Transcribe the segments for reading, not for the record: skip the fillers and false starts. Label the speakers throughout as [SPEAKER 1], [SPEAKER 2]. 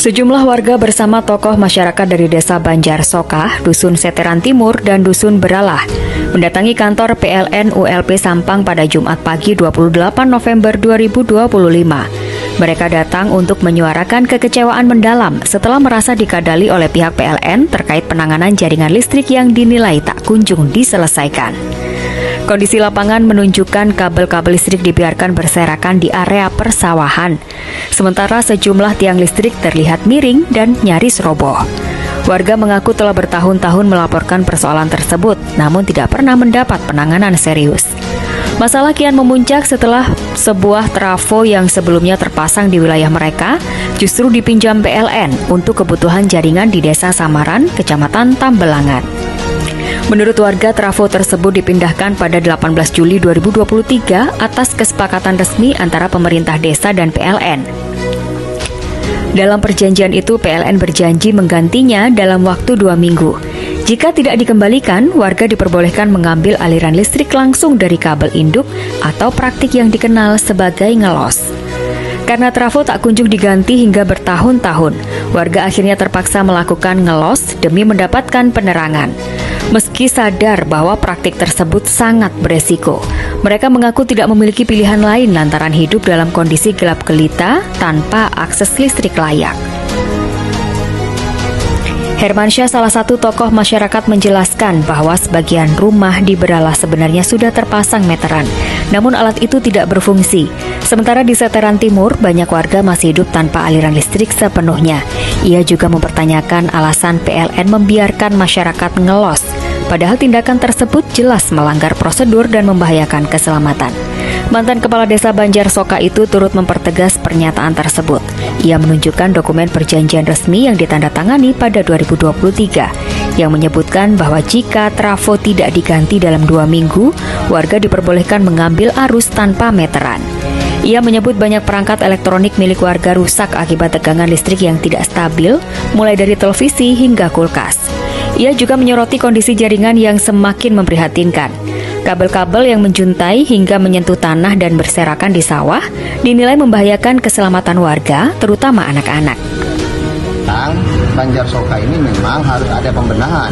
[SPEAKER 1] Sejumlah warga bersama tokoh masyarakat dari Desa Banjar Sokah, Dusun Seteran Timur, dan Dusun Beralah mendatangi kantor PLN ULP Sampang pada Jumat pagi 28 November 2025. Mereka datang untuk menyuarakan kekecewaan mendalam setelah merasa dikadali oleh pihak PLN terkait penanganan jaringan listrik yang dinilai tak kunjung diselesaikan. Kondisi lapangan menunjukkan kabel-kabel listrik dibiarkan berserakan di area persawahan. Sementara sejumlah tiang listrik terlihat miring dan nyaris roboh. Warga mengaku telah bertahun-tahun melaporkan persoalan tersebut, namun tidak pernah mendapat penanganan serius. Masalah kian memuncak setelah sebuah trafo yang sebelumnya terpasang di wilayah mereka justru dipinjam PLN untuk kebutuhan jaringan di Desa Samaran, Kecamatan Tambelangan. Menurut warga, trafo tersebut dipindahkan pada 18 Juli 2023 atas kesepakatan resmi antara pemerintah desa dan PLN. Dalam perjanjian itu, PLN berjanji menggantinya dalam waktu 2 minggu. Jika tidak dikembalikan, warga diperbolehkan mengambil aliran listrik langsung dari kabel induk atau praktik yang dikenal sebagai ngelos. Karena trafo tak kunjung diganti hingga bertahun-tahun, warga akhirnya terpaksa melakukan ngelos demi mendapatkan penerangan. Meski sadar bahwa praktik tersebut sangat beresiko, mereka mengaku tidak memiliki pilihan lain lantaran hidup dalam kondisi gelap gelita tanpa akses listrik layak. Hermansyah, salah satu tokoh masyarakat, menjelaskan bahwa sebagian rumah di Beralah sebenarnya sudah terpasang meteran, namun alat itu tidak berfungsi. Sementara di Seteran Timur, banyak warga masih hidup tanpa aliran listrik sepenuhnya. Ia juga mempertanyakan alasan PLN membiarkan masyarakat ngelos, padahal tindakan tersebut jelas melanggar prosedur dan membahayakan keselamatan. Mantan Kepala Desa Banjar Sokah itu turut mempertegas pernyataan tersebut. Ia menunjukkan dokumen perjanjian resmi yang ditandatangani pada 2023 yang menyebutkan bahwa jika trafo tidak diganti dalam 2 minggu, warga diperbolehkan mengambil arus tanpa meteran. Ia menyebut banyak perangkat elektronik milik warga rusak akibat tegangan listrik yang tidak stabil, mulai dari televisi hingga kulkas. Ia juga menyoroti kondisi jaringan yang semakin memprihatinkan. Kabel-kabel yang menjuntai hingga menyentuh tanah dan berserakan di sawah dinilai membahayakan keselamatan warga, terutama anak-anak.
[SPEAKER 2] Banjar Sokah ini memang harus ada pembenahan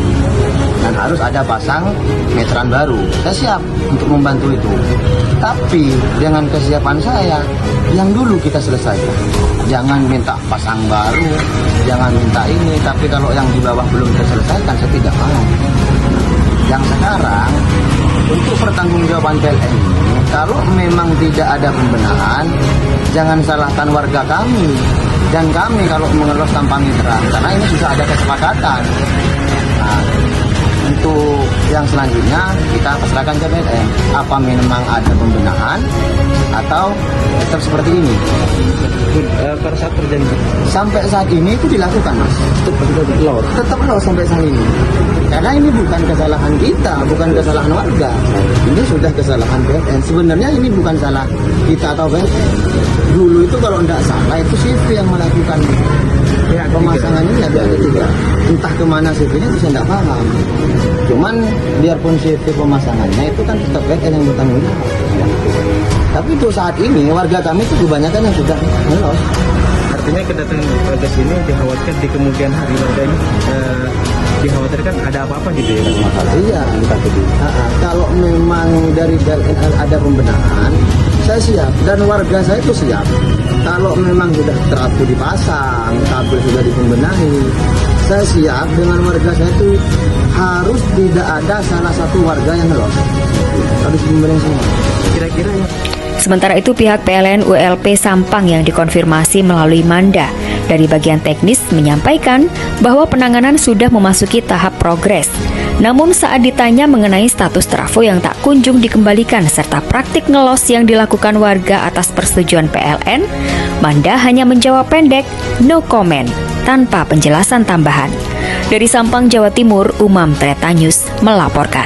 [SPEAKER 2] dan harus ada pasang meteran baru. Saya siap untuk membantu itu. Tapi dengan kesiapan saya, yang dulu kita selesaikan. Jangan minta pasang baru, jangan minta ini. Tapi kalau yang di bawah belum terselesaikan, saya tidak mau. Yang sekarang, untuk pertanggungjawaban PLN ini, kalau memang tidak ada pembenahan, jangan salahkan warga kami. Dan kami kalau mengelos tanpa meteran, karena ini sudah ada kesepakatan. Nah, untuk yang selanjutnya kita persilakan ke PLN. Apa memang ada pembenahan atau tetap seperti ini?
[SPEAKER 3] Pada saat perjanjian
[SPEAKER 2] Sampai saat ini itu dilakukan, Mas. Tetap loss sampai saat ini. Karena ini bukan kesalahan kita, bukan kesalahan warga. Ini sudah kesalahan PLN. Sebenarnya ini bukan salah kita atau PLN. Dulu itu kalau tidak salah itu CV yang melakukan pemasangannya ya pihak ketiga. Entah kemana CV-nya itu saya tidak paham. Cuman biarpun CV pemasangannya itu kan tetap PLN yang bertanggung jawab. Tapi untuk saat ini warga kami itu kebanyakan yang sudah melos.
[SPEAKER 3] artinya kedatangan warga sini dikhawatirkan di kemudian hari warga ini dikhawatirkan ada apa-apa gitu ya?
[SPEAKER 2] Iya, kalau memang dari PLN ada pembenahan, saya siap dan warga saya itu siap. Kalau memang sudah trafo dipasang, kabel sudah dipembenahi, saya siap dengan warga saya itu harus tidak ada salah satu warga yang lolos. Harus dibenahi semua.
[SPEAKER 3] Kira-kira ya.
[SPEAKER 1] Sementara itu pihak PLN ULP Sampang yang dikonfirmasi melalui Manda dari bagian teknis menyampaikan bahwa penanganan sudah memasuki tahap progres. Namun saat ditanya mengenai status trafo yang tak kunjung dikembalikan serta praktik ngelos yang dilakukan warga atas persetujuan PLN, Manda hanya menjawab pendek, no comment, tanpa penjelasan tambahan. Dari Sampang, Jawa Timur, Umam Treta News melaporkan.